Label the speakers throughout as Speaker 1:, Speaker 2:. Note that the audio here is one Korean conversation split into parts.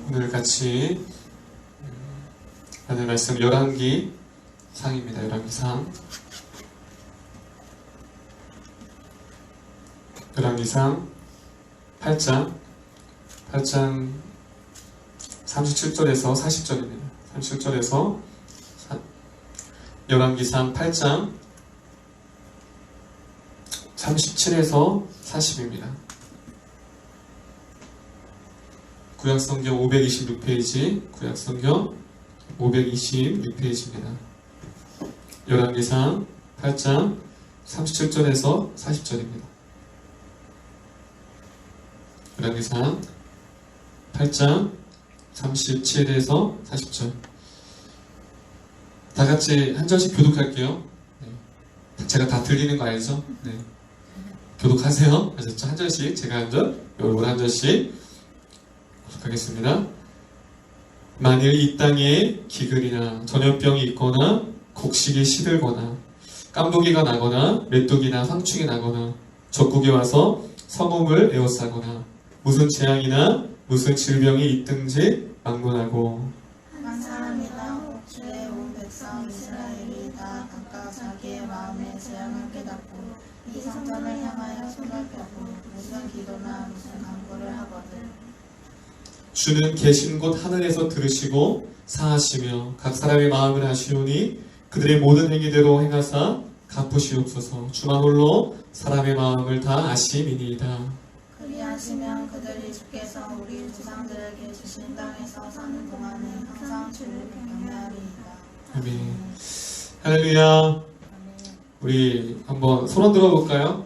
Speaker 1: 오늘 같이 하는 말씀 열왕기 상입니다. 열왕기 상. 열왕기 상 8장 37절에서 40절입니다. 37절에서 열왕기상 8장 37에서 40입니다. 구약성경 526페이지, 구약성경 526페이지입니다. 열왕기상 8장 37절에서 40절입니다. 열왕기상 8장 37에서 40절. 다 같이 한 절씩 교독할게요. 네. 제가 다 들리는 거 알죠? 네. 교독하세요. 아셨죠? 한 절씩, 제가 한 절, 여러분 한 절씩 교독하겠습니다. 만일 이 땅에 기근이나 전염병이 있거나 곡식이 시들거나 깐부기가 나거나 메뚜기나 황충이 나거나 적국이 와서 성읍을 에워싸거나 무슨 재앙이나 무슨 질병이 있든지 막론하고
Speaker 2: 한 사람이나 옥주의 온 백성 이스라엘이 다 각각 자기의 마음의 재앙을 깨닫고 이 성전을 향하여 손을 펴고 무슨 기도나 무슨 간구를 하거든
Speaker 1: 주는 계신 곳 하늘에서 들으시고 사하시며 각 사람의 마음을 아시오니 그들의 모든 행위대로 행하사 갚으시옵소서. 주만 홀로 사람의 마음을 다 아심이니이다.
Speaker 2: 그리하시면 그들이 주께서 우리 조상들에게 주신 땅에서 사는 동안에 항상 주를 경외하리이다.
Speaker 1: 아멘. 할렐루야. 우리 한번 손 흔들어 볼까요?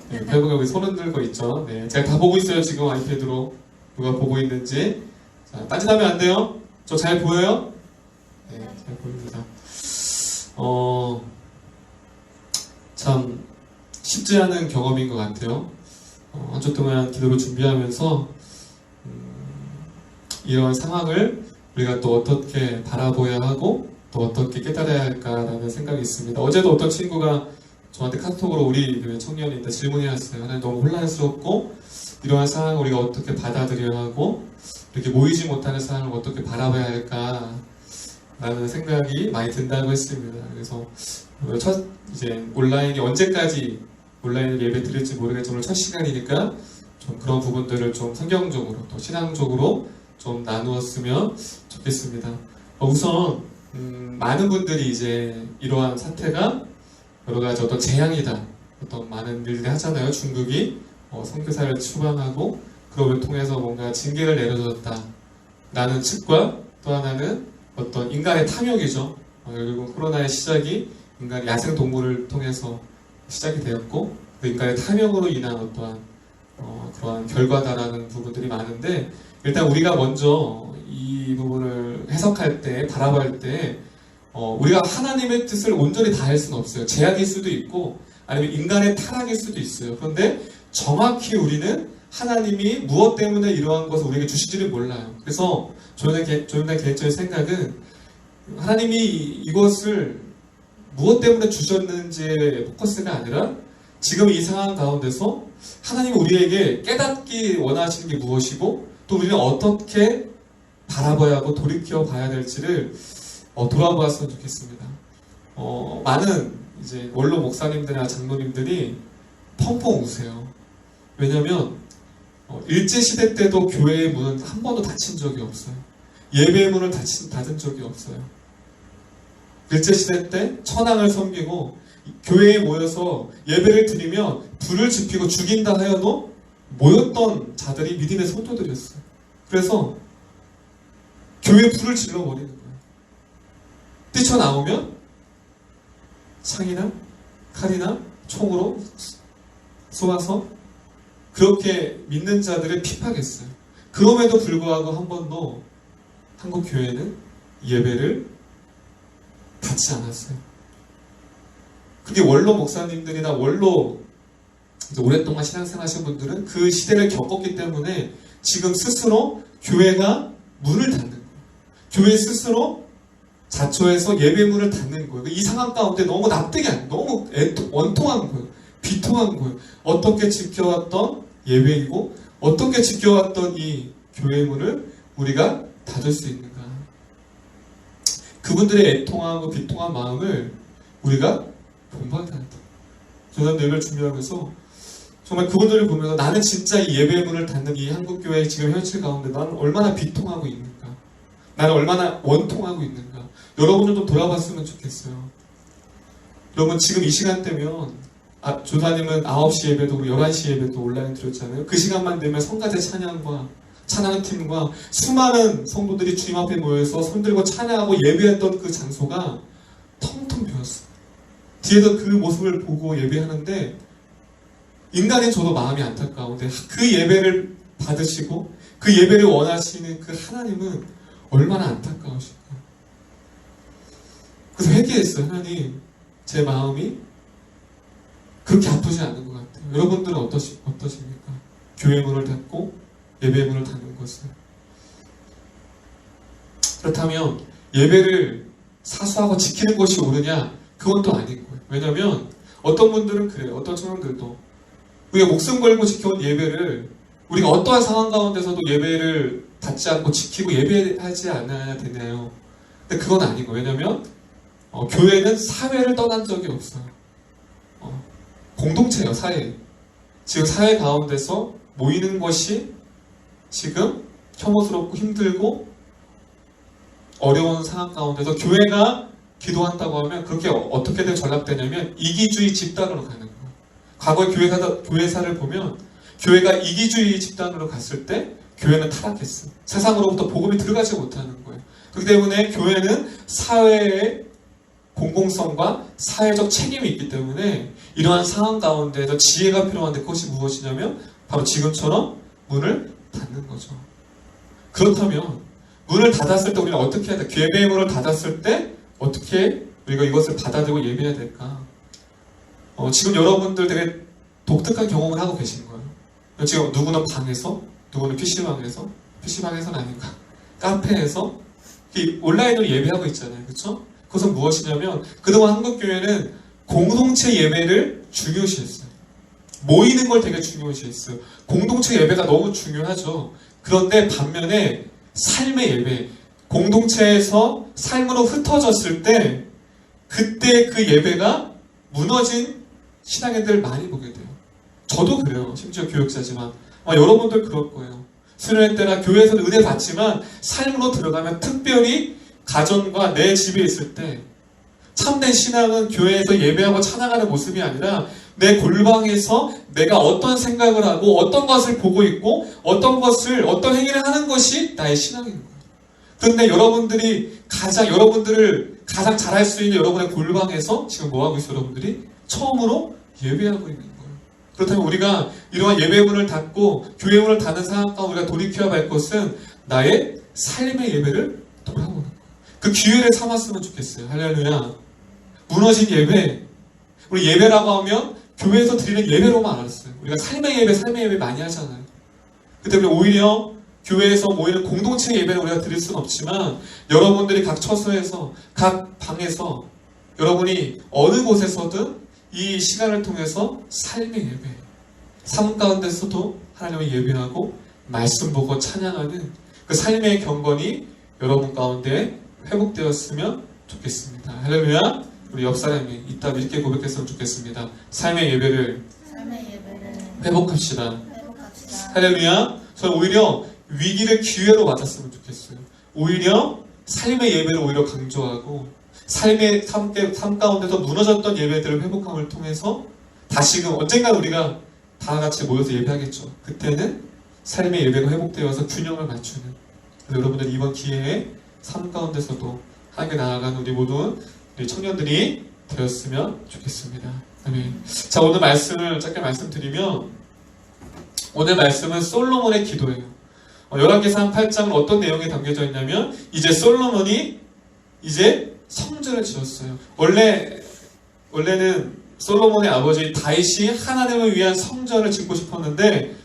Speaker 1: 네, 대부분 여기 손 흔들고 있죠. 네, 제가 다 보고 있어요. 지금 아이패드로 누가 보고 있는지. 자, 딴짓하면 안 돼요. 저 잘 보여요? 네, 잘 보입니다. 참 쉽지 않은 경험인 것 같아요. 한 주 동안 기도를 준비하면서 이런 상황을 우리가 또 어떻게 바라보아야 하고 또 어떻게 깨달아야 할까라는 생각이 있습니다. 어제도 어떤 친구가 저한테 카톡으로 우리 교회 청년인데 질문이 왔어요. 하나님 너무 혼란스럽고 이러한 상황을 우리가 어떻게 받아들여야 하고 이렇게 모이지 못하는 상황을 어떻게 바라봐야 할까 라는 생각이 많이 든다고 했습니다. 그래서 이제 온라인이 언제까지 온라인 예배 드릴지 모르겠지만 오늘 첫 시간이니까 좀 그런 부분들을 좀 성경적으로 또 신앙적으로 좀 나누었으면 좋겠습니다. 우선 많은 분들이 이제 이러한 사태가 여러 가지 어떤 재앙이다, 어떤 많은 일들이 하잖아요. 중국이 선교사를 추방하고 그걸 통해서 뭔가 징계를 내려줬다 라는 측과 또 하나는 어떤 인간의 탐욕이죠. 결국 코로나의 시작이 인간의 야생 동물을 통해서 시작이 되었고 그 인간의 탐욕으로 인한 어떠한 그러한 결과다라는 부분들이 많은데 일단 우리가 먼저 이 부분을 해석할 때 바라볼 때 우리가 하나님의 뜻을 온전히 다 할 수는 없어요. 제약일 수도 있고 아니면 인간의 타락일 수도 있어요. 그런데 정확히 우리는 하나님이 무엇 때문에 이러한 것을 우리에게 주시지를 몰라요. 그래서 저는 개인적인 생각은 하나님이 이것을 무엇 때문에 주셨는지의 포커스가 아니라 지금 이 상황 가운데서 하나님이 우리에게 깨닫기 원하시는 게 무엇이고 또 우리는 어떻게 바라봐야 하고 돌이켜 봐야 될지를 돌아보았으면 좋겠습니다. 많은 이제 원로 목사님들이나 장로님들이 펑펑 우세요. 왜냐면 일제시대 때도 교회의 문은 한 번도 닫힌 적이 없어요. 예배의 문을 닫은 적이 없어요. 일제시대 때 천황을 섬기고 교회에 모여서 예배를 드리면 불을 지피고 죽인다 하여도 모였던 자들이 믿음의 성도들이었어요. 그래서 교회에 불을 질러버리는 거예요. 뛰쳐나오면 창이나 칼이나 총으로 쏘아서 그렇게 믿는 자들을 핍박했어요. 그럼에도 불구하고 한 번도 한국 교회는 예배를 닫지 않았어요. 그게 원로 목사님들이나 원로 오랫동안 신앙생활 하신 분들은 그 시대를 겪었기 때문에 지금 스스로 교회가 문을 닫는 거예요. 교회 스스로 자초해서 예배문을 닫는 거예요. 이 상황 가운데 너무 납득이 안 돼. 너무 원통한 거예요. 비통한 거예요. 어떻게 지켜왔던 예배이고 어떻게 지켜왔던 이 교회 문을 우리가 닫을 수 있는가. 그분들의 애통하고 비통한 마음을 우리가 본받아야 한다. 저는 예배를 준비하면서 정말 그분들을 보면서 나는 진짜 이 예배 문을 닫는 이 한국교회의 지금 현실 가운데 나는 얼마나 비통하고 있는가. 나는 얼마나 원통하고 있는가. 여러분은 좀 돌아봤으면 좋겠어요. 여러분 지금 이 시간대면 조사님은 9시 예배도 11시 예배도 온라인 드렸잖아요. 그 시간만 되면 성가대 찬양과 찬양팀과 수많은 성도들이 주님 앞에 모여서 손들고 찬양하고 예배했던 그 장소가 텅텅 비었어요. 뒤에서 그 모습을 보고 예배하는데 인간인 저도 마음이 안타까운데 그 예배를 받으시고 그 예배를 원하시는 그 하나님은 얼마나 안타까우실까. 그래서 회개했어요. 하나님, 제 마음이 그렇게 아프지 않는 것 같아요. 여러분들은 어떠십니까? 교회 문을 닫고 예배 문을 닫는 것을. 그렇다면 예배를 사수하고 지키는 것이 옳으냐? 그건 또 아닌 거예요. 왜냐하면 어떤 분들은 그래요. 어떤 청년들도 우리가 목숨 걸고 지켜온 예배를 우리가 어떠한 상황 가운데서도 예배를 닫지 않고 지키고 예배하지 않아야 되나요? 근데 그건 아닌 거예요. 왜냐하면 교회는 사회를 떠난 적이 없어요. 공동체예요. 사회. 지금 사회 가운데서 모이는 것이 지금 혐오스럽고 힘들고 어려운 상황 가운데서 교회가 기도한다고 하면 그렇게 어떻게든 전락되냐면 이기주의 집단으로 가는 거예요. 과거의 교회사를 보면 교회가 이기주의 집단으로 갔을 때 교회는 타락했어요. 세상으로부터 복음이 들어가지 못하는 거예요. 그렇기 때문에 교회는 사회의 공공성과 사회적 책임이 있기 때문에 이러한 상황 가운데에서 지혜가 필요한데 그것이 무엇이냐면 바로 지금처럼 문을 닫는 거죠. 그렇다면 문을 닫았을 때 우리가 어떻게 해야 돼? 예배의 문을 닫았을 때 어떻게 우리가 이것을 받아들이고 예배해야 될까? 지금 여러분들 되게 독특한 경험을 하고 계신 거예요. 지금 누구는 방에서, 누구는 PC방에서는 아닌가? 카페에서 온라인으로 예배하고 있잖아요. 그렇죠? 그것은 무엇이냐면 그동안 한국교회는 공동체 예배를 중요시했어요. 모이는 걸 되게 중요시했어요. 공동체 예배가 너무 중요하죠. 그런데 반면에 삶의 예배, 공동체에서 삶으로 흩어졌을 때 그때 그 예배가 무너진 신앙인들 많이 보게 돼요. 저도 그래요. 심지어 교육자지만 여러분들 그럴 거예요. 수련회 때나 교회에서는 은혜 받지만 삶으로 들어가면 특별히 가정과 내 집에 있을 때 참된 신앙은 교회에서 예배하고 찬양하는 모습이 아니라 내 골방에서 내가 어떤 생각을 하고 어떤 것을 보고 있고 어떤 행위를 하는 것이 나의 신앙인 거예요. 그런데 여러분들을 가장 잘할 수 있는 여러분의 골방에서 지금 뭐 하고 있어요? 여러분들이 처음으로 예배하고 있는 거예요. 그렇다면 우리가 이러한 예배문을 닫고 교회 문을 닫는 상황과 우리가 돌이켜야 할 것은 나의 삶의 예배를 돌아보는 거예요. 그 기회를 삼았으면 좋겠어요. 할렐루야. 무너진 예배. 우리 예배라고 하면 교회에서 드리는 예배로만 알았어요. 우리가 삶의 예배 많이 하잖아요. 그 때문에 오히려 교회에서 모이는 공동체 예배를 우리가 드릴 수는 없지만 여러분들이 각 처소에서 각 방에서 여러분이 어느 곳에서든 이 시간을 통해서 삶의 예배, 삶 가운데서도 하나님을 예배하고 말씀 보고 찬양하는 그 삶의 경건이 여러분 가운데 회복되었으면 좋겠습니다. 할렐루야. 우리 옆 사람이 이따 이렇게 고백했으면 좋겠습니다. 삶의 예배를 회복합시다. 할렐루야. 저는 오히려 위기를 기회로 맞았으면 좋겠어요. 오히려 삶의 예배를 오히려 강조하고 삶 가운데서 무너졌던 예배들을 회복함을 통해서 다시금 언젠가 우리가 다 같이 모여서 예배하겠죠. 그때는 삶의 예배가 회복되어서 균형을 맞추는 여러분들 이번 기회에 삶 가운데서도 하나님께 나아가는 우리 모든 우리 청년들이 되었으면 좋겠습니다. 아멘. 자, 오늘 말씀을 짧게 말씀드리면 오늘 말씀은 솔로몬의 기도예요. 열왕기상 8장은 어떤 내용이 담겨져 있냐면 이제 솔로몬이 성전을 지었어요. 원래는 솔로몬의 아버지 다윗이 하나님을 위한 성전을 짓고 싶었는데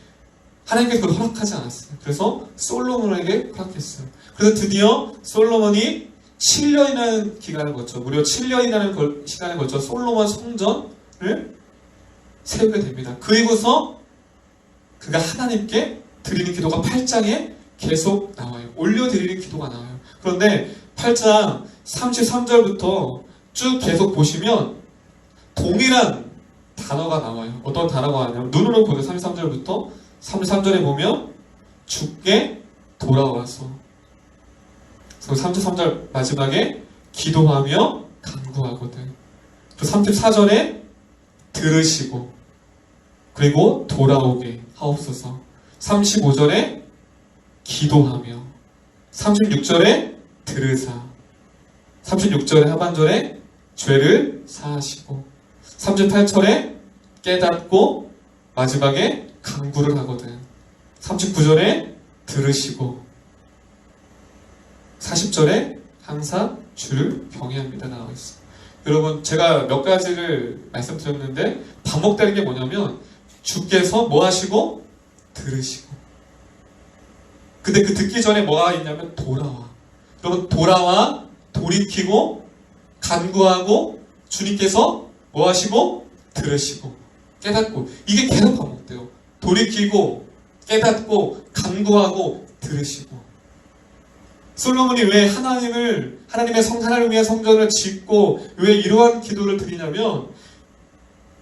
Speaker 1: 하나님께서 그걸 허락하지 않았어요. 그래서 솔로몬에게 허락했어요. 그래서 드디어 솔로몬이 7년이라는 기간을 거쳐, 무려 7년이라는 시간을 거쳐 솔로몬 성전을 세우게 됩니다. 그리고서 그가 하나님께 드리는 기도가 8장에 계속 나와요. 올려드리는 기도가 나와요. 그런데 8장 33절부터 쭉 계속 보시면 동일한 단어가 나와요. 어떤 단어가 나냐면, 눈으로 보면 33절부터 33절에 보면 주께 돌아와서, 33절 마지막에 기도하며 간구하거든. 그 34절에 들으시고 그리고 돌아오게 하옵소서. 35절에 기도하며, 36절에 들으사, 36절의 하반절에 죄를 사하시고, 38절에 깨닫고 마지막에 간구를 하거든. 39절에 들으시고, 40절에 항상 주를 경외합니다 나와 있어요. 여러분, 제가 몇 가지를 말씀드렸는데 반복되는 게 뭐냐면, 주께서 뭐 하시고 들으시고, 근데 그 듣기 전에 뭐가 있냐면 돌아와. 여러분, 돌아와, 돌이키고, 간구하고, 주님께서 뭐 하시고 들으시고, 깨닫고, 이게 계속 반복돼요. 돌이키고, 깨닫고, 간구하고, 들으시고. 솔로몬이 왜 하나님의 하나님 위한 성전을 짓고 왜 이러한 기도를 드리냐면,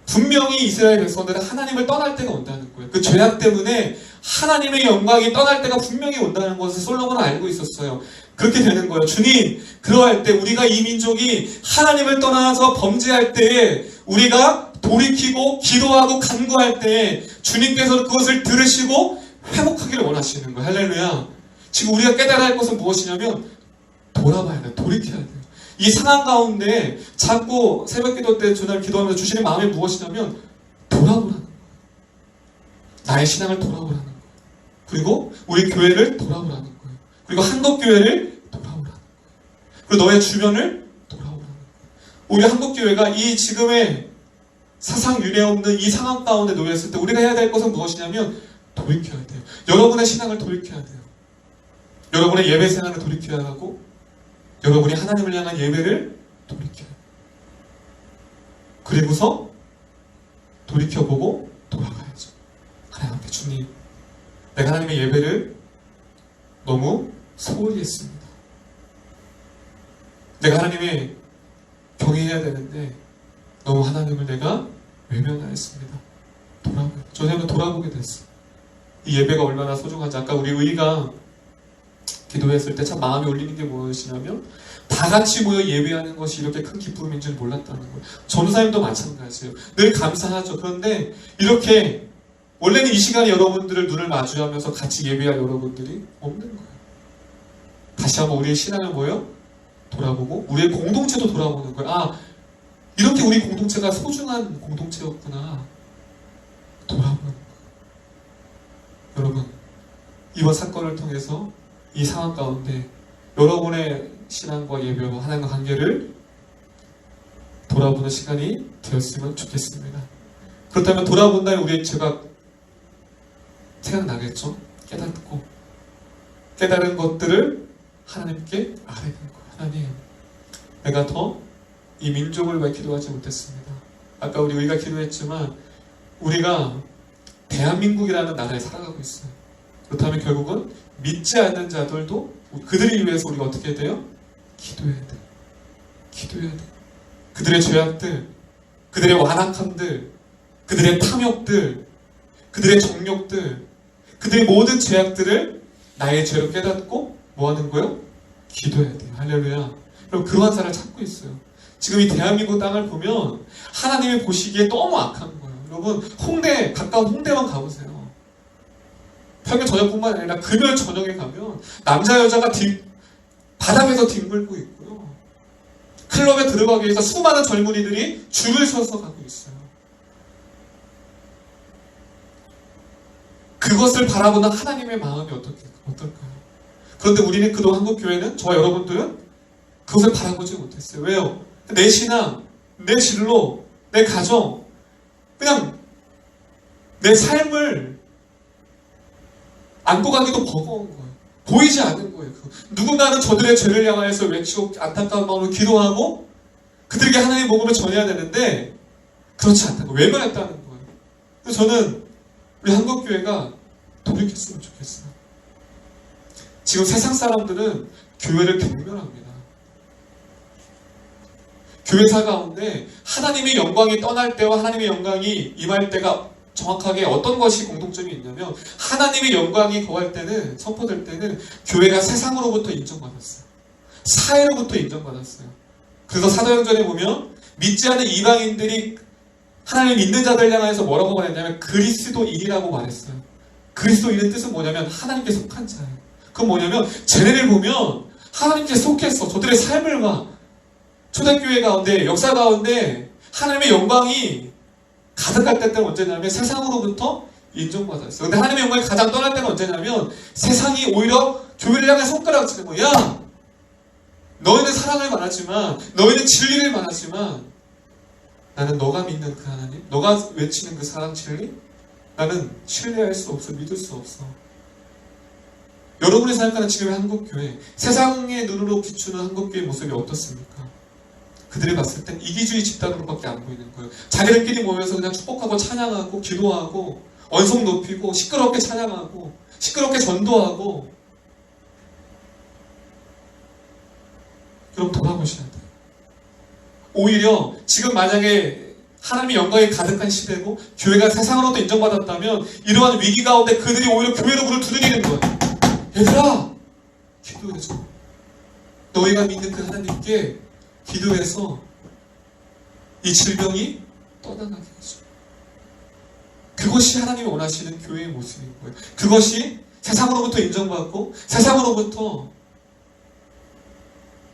Speaker 1: 분명히 이스라엘 백성들은 하나님을 떠날 때가 온다는 거예요. 그 죄악 때문에 하나님의 영광이 떠날 때가 분명히 온다는 것을 솔로몬은 알고 있었어요. 그렇게 되는 거예요. 주님, 그러할 때 우리가 이 민족이 하나님을 떠나서 범죄할 때에 우리가 돌이키고 기도하고 간구할 때에 주님께서 그것을 들으시고 회복하기를 원하시는 거예요. 할렐루야. 지금 우리가 깨달아야 할 것은 무엇이냐면 돌아봐야 돼요. 돌이켜야 돼요. 이 상황 가운데 자꾸 새벽기도 때 주날 기도하면서 주시는 마음이 무엇이냐면 돌아보라는 거예요. 나의 신앙을 돌아보라는 거예요. 그리고 우리 교회를 돌아보라는 거예요. 그리고 한국교회를 돌아보라는 거예요. 그리고 너의 주변을 돌아보라는 거예요. 우리 한국교회가 이 지금의 사상 유례 없는 이 상황 가운데 놓였을 때 우리가 해야 될 것은 무엇이냐면 돌이켜야 돼요. 여러분의 신앙을 돌이켜야 돼요. 여러분의 예배 생활을 돌이켜야 하고, 여러분이 하나님을 향한 예배를 돌이켜야 해요. 그리고서 돌이켜보고 돌아가야죠. 하나님 앞에, 주님, 내가 하나님의 예배를 너무 소홀히 했습니다. 내가 하나님의 경외해야 되는데 너무 하나님을 내가 외면하였습니다. 저는 돌아보게 됐어요. 이 예배가 얼마나 소중한지. 아까 우리 의가 기도했을 때 참 마음이 울리는 게 무엇이냐면, 다 같이 모여 예배하는 것이 이렇게 큰 기쁨인 줄 몰랐다는 거예요. 전도사님도 마찬가지예요. 늘 감사하죠. 그런데 이렇게 원래는 이 시간에 여러분들을 눈을 마주하면서 같이 예배할 여러분들이 없는 거예요. 다시 한번 우리의 신앙을 모여 돌아보고 우리의 공동체도 돌아보는 거예요. 아, 이렇게 우리 공동체가 소중한 공동체였구나. 돌아보는 거예요. 여러분, 이번 사건을 통해서 이 상황 가운데 여러분의 신앙과 예배와 하나님과 관계를 돌아보는 시간이 되었으면 좋겠습니다. 그렇다면 돌아본다면 우리의 죄가 생각나겠죠? 깨달은 것들을 하나님께 아뢰는 거예요. 하나님, 내가 더 이 민족을 위해 기도하지 못했습니다. 아까 우리 의가 기도했지만 우리가 대한민국이라는 나라에 살아가고 있어요. 그렇다면 결국은 믿지 않는 자들도 그들을 위해서 우리가 어떻게 돼요? 기도해야 돼. 기도해야 돼. 그들의 죄악들, 그들의 완악함들, 그들의 탐욕들, 그들의 정욕들, 그들의 모든 죄악들을 나의 죄로 깨닫고 뭐 하는 거예요? 기도해야 돼요. 할렐루야. 그럼 그러한 사람을 찾고 있어요. 지금 이 대한민국 땅을 보면 하나님이 보시기에 너무 악한 거예요. 여러분, 가까운 홍대만 가보세요. 평일 저녁뿐만 아니라 금요일 저녁에 가면 남자 여자가 바닥에서 뒹굴고 있고요. 클럽에 들어가기 위해서 수많은 젊은이들이 줄을 서서 가고 있어요. 그것을 바라보는 하나님의 마음이 어떨까요? 그런데 우리는 그동안 한국교회는, 저와 여러분들은 그것을 바라보지 못했어요. 왜요? 내 신앙, 내 진로, 내 가정, 그냥 내 삶을 안고 가기도 버거운 거예요. 보이지 않는 거예요. 누군가는 저들의 죄를 향하여서 외치고 안타까운 마음으로 기도하고 그들에게 하나님의 복음을 전해야 되는데 그렇지 않다는 거예요. 외면했다는 거예요. 그래서 저는 우리 한국교회가 돌이켰으면 좋겠어요. 지금 세상 사람들은 교회를 경멸합니다. 교회사 가운데 하나님의 영광이 떠날 때와 하나님의 영광이 임할 때가 정확하게 어떤 것이 공통점이 있냐면 하나님의 영광이 거할 때는 선포될 때는 교회가 세상으로부터 인정받았어요. 사회로부터 인정받았어요. 그래서 사도행전에 보면 믿지 않는 이방인들이 하나님을 믿는 자들 향해서 뭐라고 말했냐면 그리스도인이라고 말했어요. 그리스도인의 뜻은 뭐냐면 하나님께 속한 자예요. 그건 뭐냐면 쟤네를 보면 하나님께 속했어. 저들의 삶을 봐. 초대교회 가운데 역사 가운데 하나님의 영광이 가득할 때는 언제냐면 세상으로부터 인정받았어요. 근데 하나님의 영광이 가장 떠날 때는 언제냐면 세상이 오히려 교회를 향해 손가락 치는 거야. 야, 너희는 사랑을 말하지만 너희는 진리를 말하지만 나는 너가 믿는 그 하나님, 너가 외치는 그 사랑 진리, 나는 신뢰할 수 없어, 믿을 수 없어. 여러분이 생각하는 지금의 한국교회, 세상의 눈으로 비추는 한국교회의 모습이 어떻습니까? 그들이 봤을 땐 이기주의 집단으로밖에 안 보이는 거예요. 자기들끼리 모여서 그냥 축복하고 찬양하고 기도하고 언성 높이고 시끄럽게 찬양하고 시끄럽게 전도하고. 여러분 돌아보셔야 돼요. 오히려 지금 만약에 하나님의 영광이 가득한 시대고 교회가 세상으로도 인정받았다면 이러한 위기 가운데 그들이 오히려 교회로 문을 두드리는 거예요. 얘들아, 기도해줘. 너희가 믿는 그 하나님께 기도해서 이 질병이 떠나가게 해줘. 그것이 하나님이 원하시는 교회의 모습인 거예요. 그것이 세상으로부터 인정받고 세상으로부터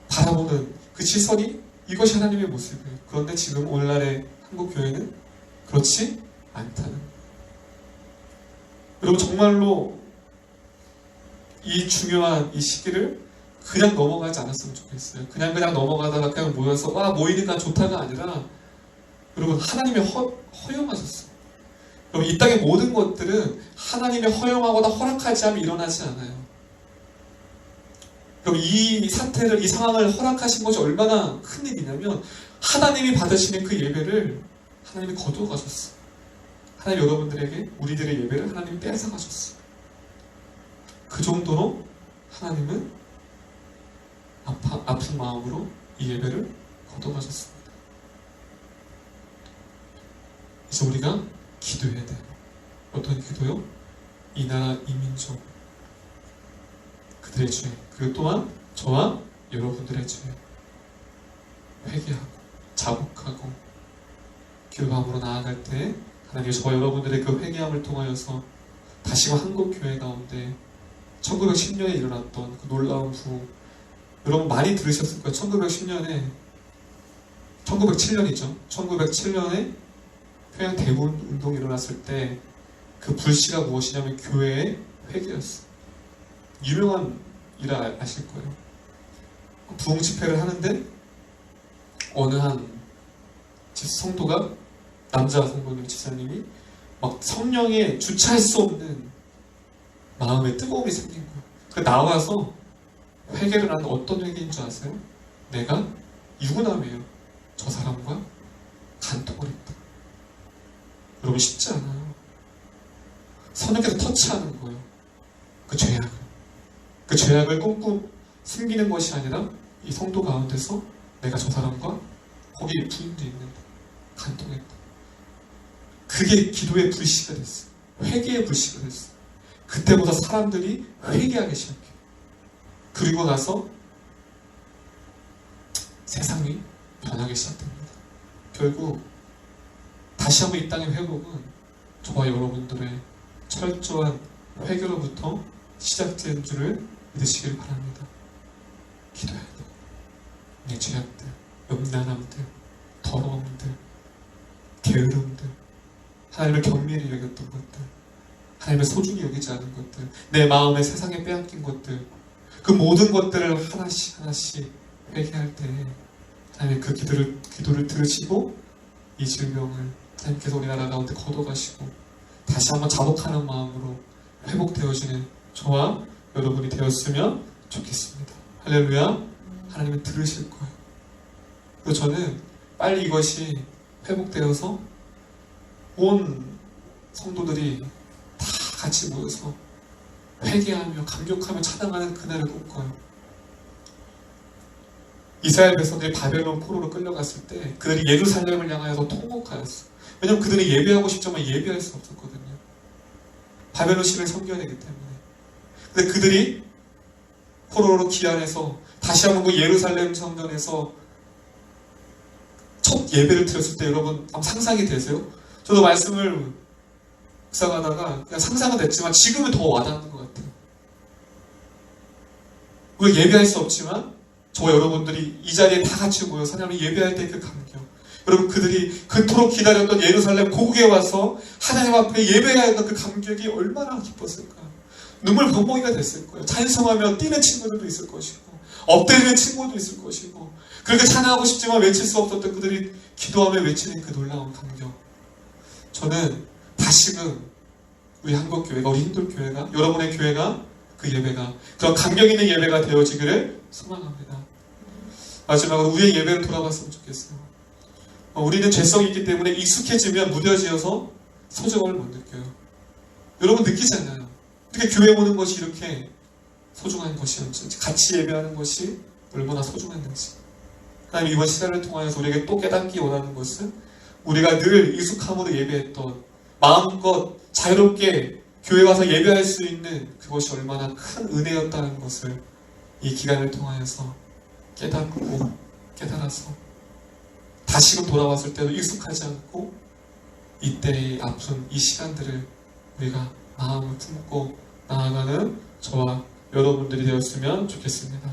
Speaker 1: 바라보는 그 시선이 이것이 하나님의 모습이에요. 그런데 지금 오늘날의 한국 교회는 그렇지 않다는 거예요. 여러분 정말로 이 중요한 이 시기를 그냥 넘어가지 않았으면 좋겠어요. 그냥 넘어가다가 그냥 모여서 와 모이니까 좋다가 아니라 여러분 하나님이 허용하셨어요. 여러분 이 땅의 모든 것들은 하나님이 허용하거나 허락하지 않으면 일어나지 않아요. 여러분 이 사태를 이 상황을 허락하신 것이 얼마나 큰 일이냐면 하나님이 받으시는 그 예배를 하나님이 거두어 가셨어요. 하나님 여러분들에게 우리들의 예배를 하나님이 뺏어 가셨어요. 그 정도로 하나님은 아픈 마음으로 이 예배를 거둬가셨습니다. 이제 우리가 기도해야 돼요. 어떤 기도요? 이 나라 이 민족 그들의 죄 그리고 또한 저와 여러분들의 죄 회개하고 자복하고 기도함으로 나아갈 때 하나님이 저와 여러분들의 그 회개함을 통하여서 다시금 한국교회 가운데 1910년에 일어났던 그 놀라운 부흥 여러분 많이 들으셨을 거예요. 1907년이죠. 1907년에 평양 대문 운동이 일어났을 때 그 불씨가 무엇이냐면 교회의 회개였어요. 유명한 일 아실 거예요. 부흥 집회를 하는데 어느 한 성도가 남자 성도님 지사님이 막 성령에 주체할 수 없는 마음에 뜨거움이 생긴 거예요. 그 나와서 회개를 하는 어떤 회개인 줄 아세요? 내가 유부남이에요. 저 사람과 간통을 했다. 여러분 쉽지 않아요. 선생님께서 터치하는 거예요. 그 죄악을. 그 죄악을 꽁꽁 숨기는 것이 아니라 이 성도 가운데서 내가 저 사람과 거기 부인도 있는데 간통했다. 그게 기도의 불씨가 됐어요. 회개의 불씨가 됐어요. 그때보다 사람들이 회개하기 시작해요. 그리고 나서 세상이 변하기 시작됩니다. 결국 다시 한번 이 땅의 회복은 저와 여러분들의 철저한 회개로부터 시작된 줄을 믿으시길 바랍니다. 기도해야 돼요. 내 죄악들, 음란함들, 더러움들, 게으름들, 하나님을 경멸히 여겼던 것들, 하나님을 소중히 여기지 않은 것들, 내 마음에 세상에 빼앗긴 것들, 그 모든 것들을 하나씩 하나씩 회개할 때 하나님 그 기도를 들으시고 이 질병을 하나님께서 우리나라 가운데 걷어가시고 다시 한번 자복하는 마음으로 회복되어지는 저와 여러분이 되었으면 좋겠습니다. 할렐루야. 하나님은 들으실 거예요. 그래서 저는 빨리 이것이 회복되어서 온 성도들이 다 같이 모여서 회개하며 감격하며 찬양하는 그날을 꿈꿔요. 이스라엘 백성들이 바벨론 포로로 끌려갔을 때 그들이 예루살렘을 향하여서 통곡하였어. 왜냐하면 그들은 예배하고 싶지만 예배할 수 없었거든요. 바벨론 신을 섬겨야 되기 때문에. 근데 그들이 포로로 귀환해서 다시 한번 그 예루살렘 성전에서 첫 예배를 드렸을 때 여러분 한번 상상이 되세요? 저도 말씀을 묵상하다가 그냥 상상은 됐지만 지금은 더 와닿는 것 같아요. 우리가 예배할 수 없지만 저와 여러분들이 이 자리에 다 같이 모여서 하나님을 예배할 때 그 감격, 여러분 그들이 그토록 기다렸던 예루살렘 고국에 와서 하나님 앞에 예배해야 했던 그 감격이 얼마나 기뻤을까요? 눈물 범벅이가 됐을 거예요. 찬송하며 뛰는 친구들도 있을 것이고 엎드리는 친구도 있을 것이고 그렇게 찬양하고 싶지만 외칠 수 없었던 그들이 기도하며 외치는 그 놀라운 감격. 저는 다시금 우리 한국교회가, 우리 힌돌교회가, 여러분의 교회가 그 예배가 그런 감격 있는 예배가 되어지기를 소망합니다. 마지막으로 우리의 예배를 돌아봤으면 좋겠어요. 우리는 죄성이 있기 때문에 익숙해지면 무뎌지어서 소중함을 못 느껴요. 여러분 느끼잖아요. 어떻게 교회 오는 것이 이렇게 소중한 것이었는지, 같이 예배하는 것이 얼마나 소중했는지. 하나님 이번 시간을 통하여서 우리에게 또 깨닫기 원하는 것은 우리가 늘 익숙함으로 예배했던 마음껏 자유롭게 교회 와서 예배할 수 있는 그것이 얼마나 큰 은혜였다는 것을 이 기간을 통하여서 깨닫고 깨달아서 다시금 돌아왔을 때도 익숙하지 않고 이때의 아픈 이 시간들을 우리가 마음을 품고 나아가는 저와 여러분들이 되었으면 좋겠습니다.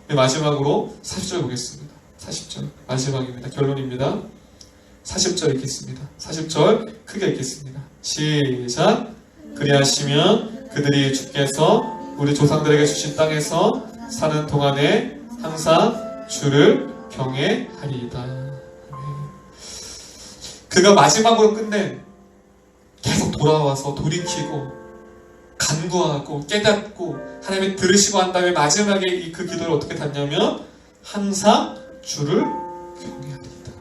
Speaker 1: 마지막으로 40절 보겠습니다. 40절 마지막입니다. 결론입니다. 40절 읽겠습니다. 40절 크게 읽겠습니다. 시작. 그리하시면 그들이 주께서 우리 조상들에게 주신 땅에서 사는 동안에 항상 주를 경외하리이다. 그가 마지막으로 끝낸 계속 돌아와서 돌이키고 간구하고 깨닫고 하나님이 들으시고 한 다음에 마지막에 그 기도를 어떻게 닫냐면 항상 주를 경외하리이다.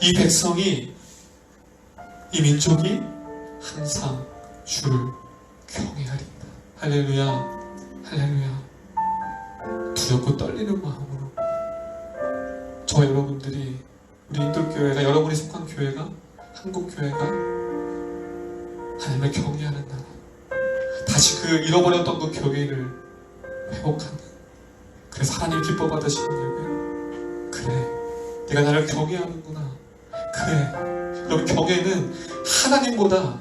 Speaker 1: 이 백성이, 이 민족이 항상 주를 경외하리이다. 할렐루야, 할렐루야. 두렵고 떨리는 마음으로 저 여러분들이, 우리 인돌교회가, 여러분이 속한 교회가, 한국교회가 하나님을 경외하는 나라, 다시 그 잃어버렸던 그 교회를 회복하는, 그래서 하나님 기뻐 받으시는 예배. 그래, 내가 나를 경외하는구나. 그래, 여러분 경외는 하나님보다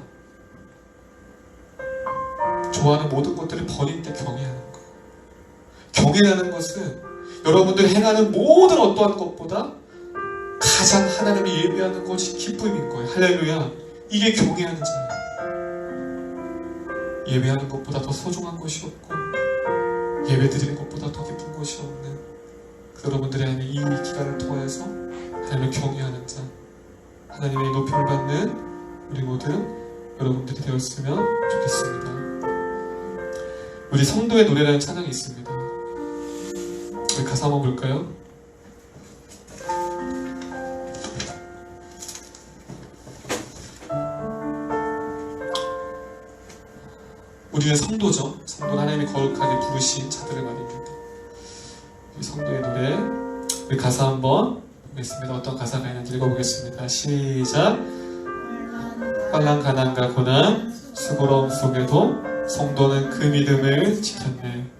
Speaker 1: 좋아하는 모든 것들을 버릴 때 경외하는 거예요. 경외라는 것은 여러분들이 행하는 모든 어떠한 것보다 가장 하나님을 예배하는 것이 기쁨인 거예요. 할렐루야. 이게 경외하는 자예요. 예배하는 것보다 더 소중한 것이 없고 예배 드리는 것보다 더 깊은 것이 없는 여러분들의 안에 이 기간을 통해서 하나님을 경외하는 자, 하나님의 높임을 받는 우리 모두 여러분들이 되었으면 좋겠습니다. 우리 성도의 노래라는 찬양이 있습니다. 우리 가사 한번 볼까요? 우리는 성도죠. 성도는 하나님이 거룩하게 부르신 자들을 말입니다. 우리 성도의 노래, 우리 가사 한번 보겠습니다. 어떤 가사가 있는지 읽어보겠습니다. 시작. 환난, 가난과 고난, 수고로움 속에도 성도는 그 믿음을 지켰네.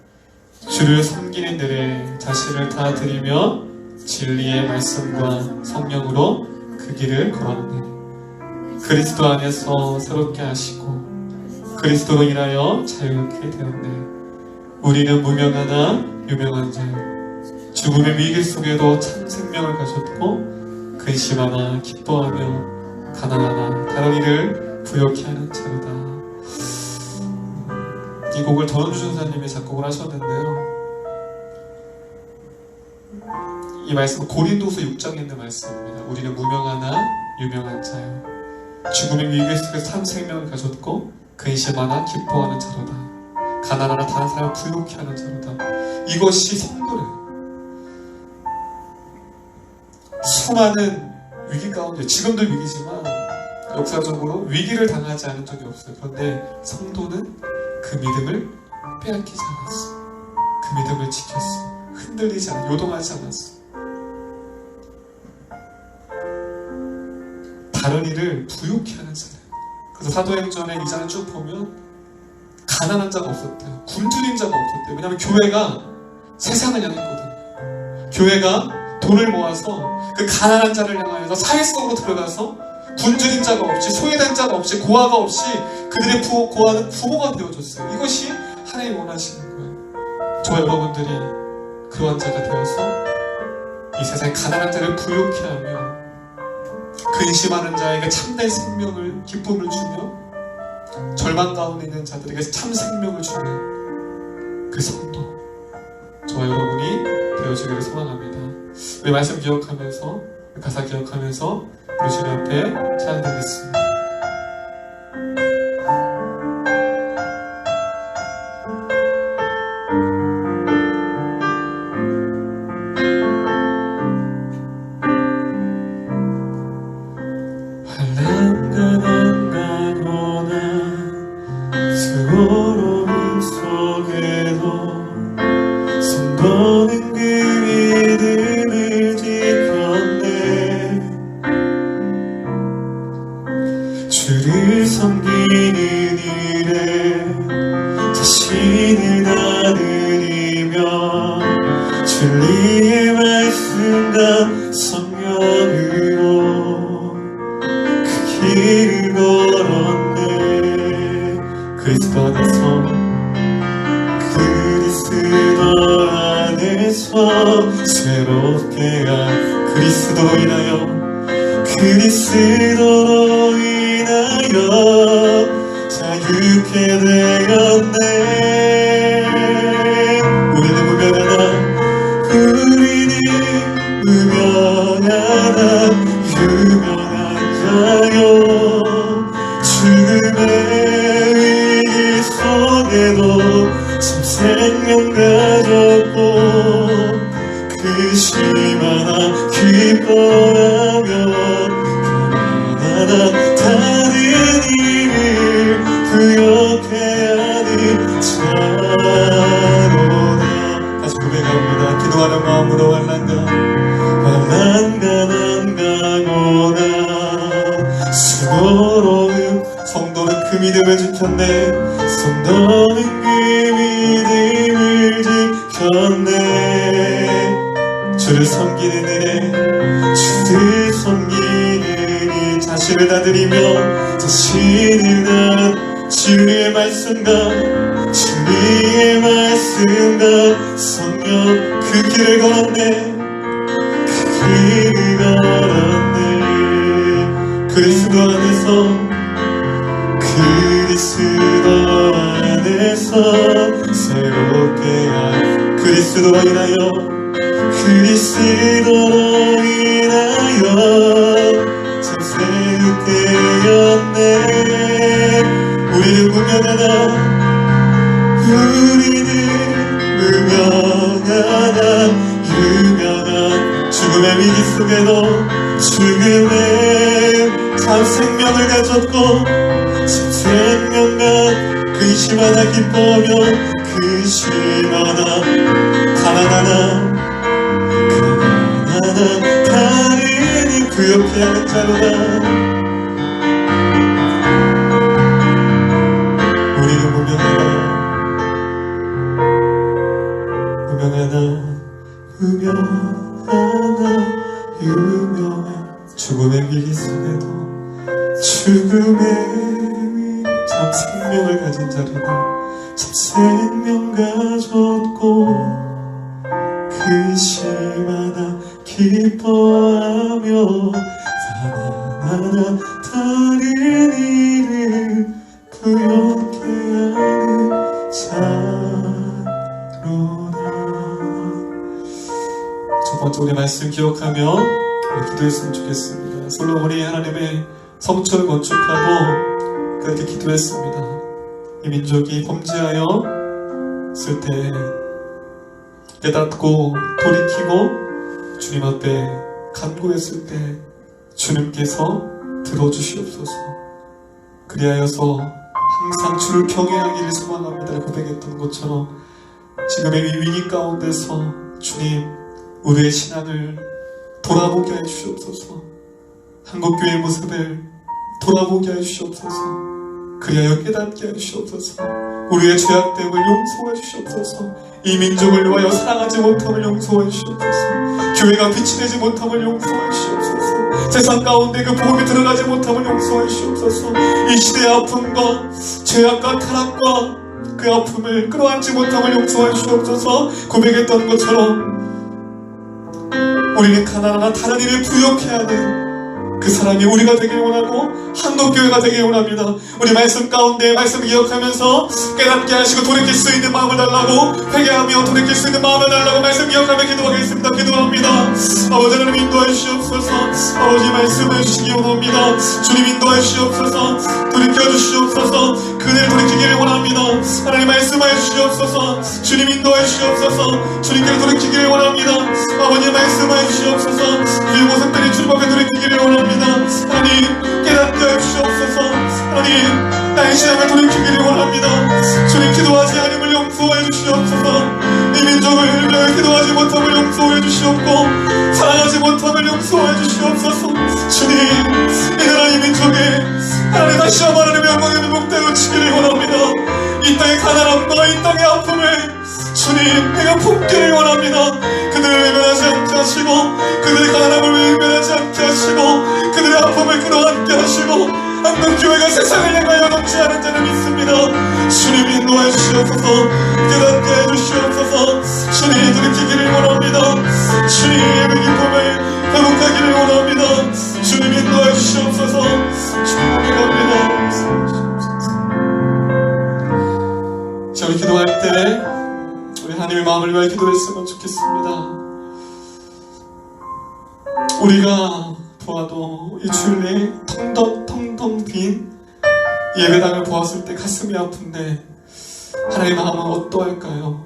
Speaker 1: 주를 섬기는 들에 자신을 다 드리며 진리의 말씀과 성령으로 그 길을 걸었네. 그리스도 안에서 새롭게 하시고 그리스도로 인하여 자유롭게 되었네. 우리는 무명하나 유명한 자요, 죽음의 위기 속에도 참 생명을 가졌고 근심하나 기뻐하며 가난하나 다른 이를 부욕케 하는 자로다. 이 곡을 전원주 전사님이 작곡을 하셨는데요, 이 말씀은 고린도서 6장에 있는 말씀입니다. 우리는 무명하나 유명한 자요, 죽음의 위기 속에서 참 생명을 가졌고 근심하나 기뻐하는 자로다. 가난하나 다른 사람을 부유케 하는 자로다. 이것이 성도래. 수많은 위기 가운데, 지금도 위기지만 역사적으로 위기를 당하지 않은 적이 없어요. 그런데 성도는 그 믿음을 빼앗기지 않았어. 그 믿음을 지켰어. 흔들리지 않아, 요동하지 않았어. 다른 이를 부유케 하는 자예요. 그래서 사도행전의 2장을 쭉 보면 가난한 자가 없었대요. 굶주린 자가 없었대요. 왜냐하면 교회가 세상을 향했거든. 교회가 돈을 모아서 그 가난한 자를 향하여서 사회 속으로 들어가서 굶주린 자가 없이, 소외된 자가 없이, 고아가 없이 그들의 고아는 부모가 되어줬어요. 이것이 하나님이 원하시는 거예요. 저와 여러분들이 그러한 자가 되어서 이 세상의 가난한 자를 부유케 하며 근심하는 자에게 참된 생명을, 기쁨을 주며 절망 가운데 있는 자들에게 참 생명을 주는 그 성도, 저와 여러분이 되어지기를 소망합니다. 우리 말씀 기억하면서, 가사 기억하면서 우리 주님 앞에 찬양드리겠습니다.
Speaker 3: 주를 섬기는 일에 자신을 나누리며 진리의 말씀과 성령으로 그 길을 걸었네. 그리스도 안에서 새롭게 한 그리스도로 인하여 자유케 되었네. 우리는 무명하다 유명한 자요. 죽음의 위기 속에도 참 생명 가졌고 근심하나 기뻐하며 가난하다 다른 일을 부욕해 하는 자로다. 다시 고백합니다. 기도하는 마음으로 환난가고나 수고로움. 성도는 그 믿음을 지켰네. 성도는 그 믿음을 지켰네. 주를 섬기는 일에 자신을 다드리며 진리의 말씀과 성령 그 길을 걸었네. 그리스도 안에서 새롭게 한 그리스도로 인하여 참 새롭게였네. 우리는 무명하다 유명한 죽음의 위기 속에도 죽음의 참 생명을 가졌고 참 생명과 근심하나 기뻐하며 가난하나 다른이 부욕해 하는 자로다. 우리는 무명하다 유명한 죽음의 위기 속에도 참 생명을 가진 자로다. 참 생명 가졌고 근심하나 기뻐하며 가난하나 다른 일을 부욕해 하는 자로다. 첫 번째 우리 말씀 기억하며 기도했으면 좋겠습니다. 솔로몬이 하나님의 성전을 건축하고 그렇게 기도했습니다. 이 민족이 범죄하여 때 깨닫고 돌이키고 주님 앞에 간구했을 때 주님께서 들어주시옵소서. 그리하여서 항상 주를 경외하기를 소망합니다 고백했던 것처럼 지금의 이 위기 가운데서 주님 우리의 신앙을 돌아보게 해주시옵소서. 한국교회의 모습을 돌아보게 해주시옵소서. 그리하여 깨닫게 해주시옵소서. 우리의 죄악됨을 용서해 주시옵소서. 이 민족을 위하여 사랑하지 못함을 용서해 주시옵소서. 교회가 빛이 되지 못함을 용서해 주시옵소서. 세상 가운데 그 복음이 들어가지 못함을 용서해 주시옵소서. 이 시대의 아픔과 죄악과 타락과 그 아픔을 끌어안지 못함을 용서해 주시옵소서. 고백했던 것처럼 우리는 가난하나 다른 일을 부욕해야 하는 그 사람이 우리가 되길 원하고 한국교회가 되길 원합니다. 우리 말씀 가운데 말씀 기억하면서 깨닫게 하시고 돌이킬 수 있는 마음을 달라고 회개하며 돌이킬 수 있는 마음을 달라고 말씀 기억하며 기도하겠습니다. 기도합니다. 아버지 하나님 인도해 주시옵소서. 아버지 말씀해 주시기 원합니다. 주님 인도해 주시옵소서. 돌이켜 주시옵소서. 그대를 돌이키기를 원합니다. 하나님 말씀해 주시옵소서. 주님 인도해 주시옵소서. 주님께로 돌이키기를 원합니다. 아버지 말씀해 주시옵소서. 우리 모습들이 주님 앞에 돌이키기를 원합니다. 하나님 깨닫게 해주시옵소서. 하나님 나의 신앙을 돌이키기를 원합니다. 주님 기도하지 않음을 용서해 주시옵소서. 이 민족을 위하여 기도하지 못함을 용서해 주시옵고 사랑하지 못함을 용서해 주시옵소서. 주님 이 나라 이 민족에 하나님 다시 한번 하나님의 영광의 회복되어 주기를 원합니다. 이 땅의 가난함과 이 땅의 아픔을 주님 내가 품기를 원합니다. 그들을 외면하지 않게 하시고 그들의 가난함을 외면하지 않게 하시고 그들의 아픔을 끌어안게 하시고 한국교회가 세상을 향하여 넘지 않은 자를 믿습니다. 주님 인도해 주시옵소서. 깨닫게 해주시옵소서. 주님 돌이키기를 원합니다. 주님의 기쁨을 회복하기를 원합니다. 주님 인도해 주시옵소서. 주님 기도합니다. 자, 우리 기도할 때 우리 하나님의 마음을 위하여 기도했으면 좋겠습니다. 우리가 보아도 이 주일 내에 텅텅 빈 예배당을 보았을 때 가슴이 아픈데 하나님의 마음은 어떠할까요?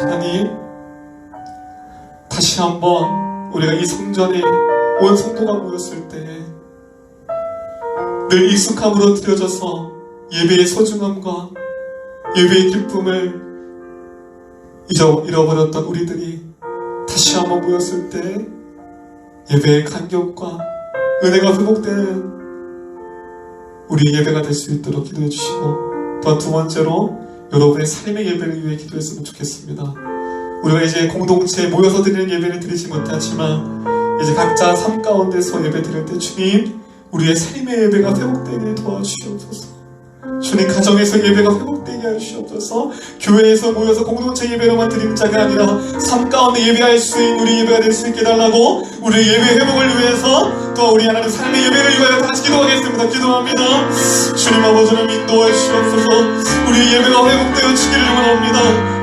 Speaker 3: 하나님 다시 한번 우리가 이 성전에 온 성도가 모였을 때 늘 익숙함으로 드려져서 예배의 소중함과 예배의 기쁨을 잃어버렸던 우리들이 다시 한번 모였을 때 예배의 감격과 은혜가 회복되는 우리의 예배가 될 수 있도록 기도해 주시고 또한 두 번째로 여러분의 삶의 예배를 위해 기도했으면 좋겠습니다. 우리가 이제 공동체에 모여서 드리는 예배를 드리지 못하지만 이제 각자 삶 가운데서 예배 드릴 때 주님 우리의 삶의 예배가 회복되게 도와주시옵소서. 주님 가정에서 예배가 회복되게 하시옵소서. 교회에서 모여서 공동체 예배로만 드리는 자가 아니라 삶 가운데 예배할 수 있는 우리 예배가 될 수 있게 해달라고 우리의 예배 회복을 위해서 또 우리 하나님 삶의 예배를 위하여 다시 기도하겠습니다. 기도합니다. 주님 아버지를 인도해 주시옵소서. 우리의 예배가 회복되어지기를 원합니다.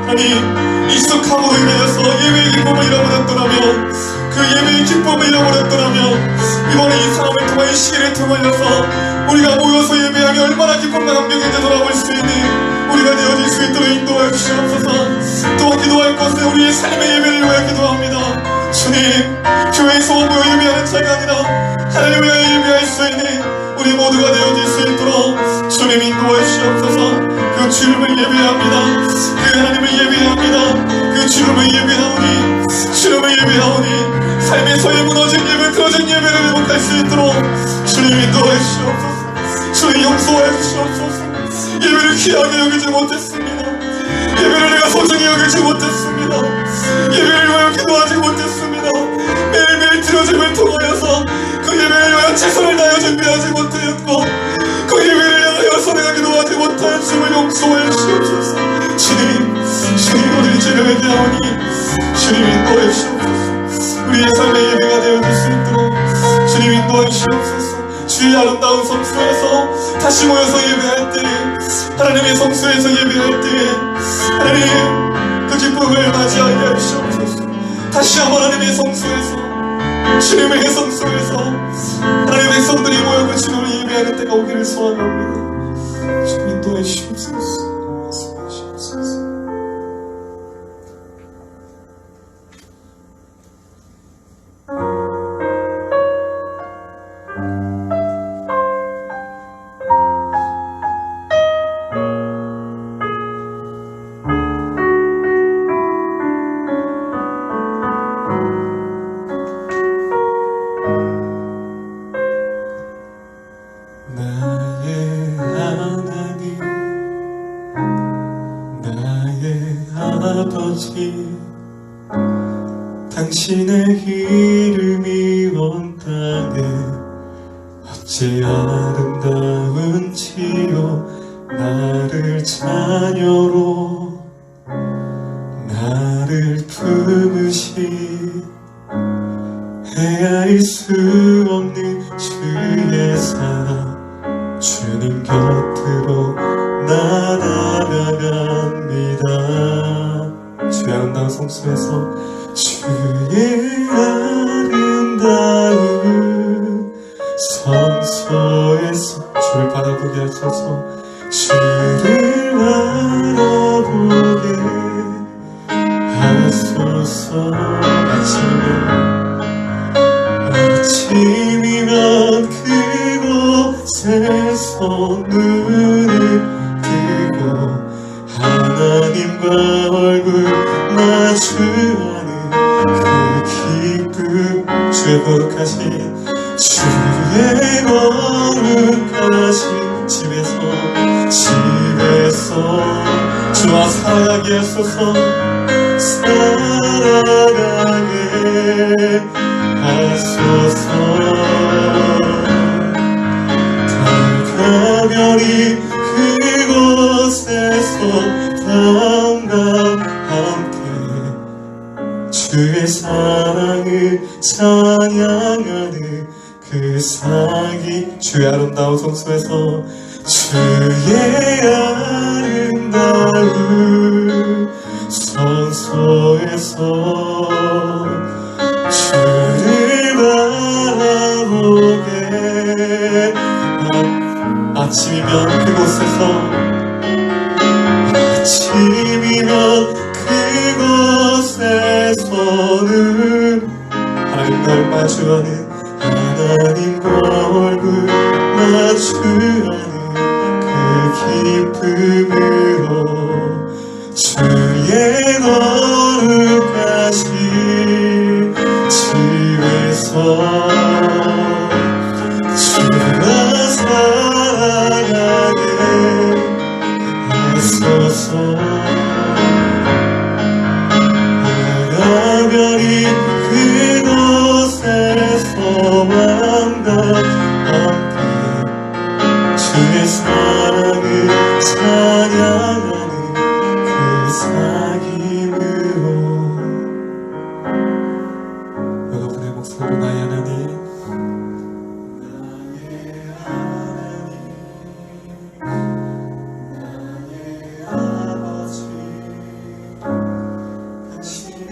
Speaker 3: 하나님 익숙함으로 인하여서 예배의 기쁨을 잃어버렸더라면 그 예배의 기쁨을 잃어버렸더라면 이번에 이 사람을 통한 이 시기를 통하여서 우리가 모여서 예배하며 얼마나 기쁨과 감격인지 돌아볼 수 있는 우리가 되어질 수 있도록 인도해 주시옵소서. 또 기도할 것은 우리의 삶의 예배를 위해 기도합니다. 주님 교회에서 모여 예배하는 자가 아니라 하나님을 위하여 예배할 수 있는 우리 모두가 되어질 수 있도록 주님 인도해 주시옵소서. 그 주님을 예배합니다. 그 하나님을 예배합니다. 그 주님을 예배하오니 주님을 예배하오니 삶에서의 무너진 예배 틀어진 예배를 회복할 수 있도록 주님 인도해 주시옵소서. 주님 용서해 주시옵소서. 예배를 귀하게 여기지 못했습니다. 예배를 내가 소중히 여기지 못했습니다. 예배를 위하여 기도하지 못했습니다. 매일매일 틀어짐을 통하여서 그 예배를 위하여 최선을 다하여 준비하지 못하였고 그 예배를 향하여서 내가 기도하지 못한 주님을 용서해 주시옵소서. 주님 우리 죄를 회개하오니 주님 인도해 주시옵소서. 우리의 삶의 예배가 되어질 수 있도록 주님 인도해 주시옵소서. 주의 아름다운 성수에서 다시 모여서 예배할 때에 하나님의 성수에서 예배할 때에 하나님 그 기쁨을 맞이하게 해주시옵소서. 다시 한번 하나님의 성수에서 주님의 성수에서 하나님의 백성들이 모여 주님을 예배하는 때가 오기를 소원합니다. 주님 인도해 주시옵소서. 당신의 이름이 온 땅에 어찌 아름다운지요. 나를 자녀로 나를 품으시 헤아릴 수 없는 주의 사랑 주님 곁으로 나 나아갑니다. 주의 아름다운 성수에서 주의 아름다운 성소에서 주를 바라보게 하소서. 주를 바라보게 하소서. 아침이면 그곳에서 눈을 뜨고 하나님과 얼굴 마주하는 그 기쁨. 주의 거룩하신 집에서 주와 살아가게 하소서. 살아가게 하소서. 달과 별이 그곳에서 밤낮 함께 주의 사랑을 찬양하는 그 사기. 주의 아름다운 성소에서 주의 아름다운 성소에서 주를 바라보게 아침이면 그곳에서는 하나님과 마주하는 하나님과 얼굴 마주하는 그 기쁨으로 주의 거룩하신 집에서 주가 살아가게 하소서. 별이 그곳에서 만나 함께 주의 사랑을 찬양하는 그 사귐으로. 여러분의 목소리로 나의 하나님, 나의 아버지, 당신의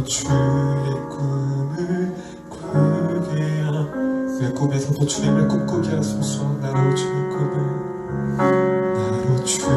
Speaker 3: 주의 꿈을 꾸게 내 꿈에서도 주님을 꿈꾸게 하소서. 나로 주의 꿈을 나로 주의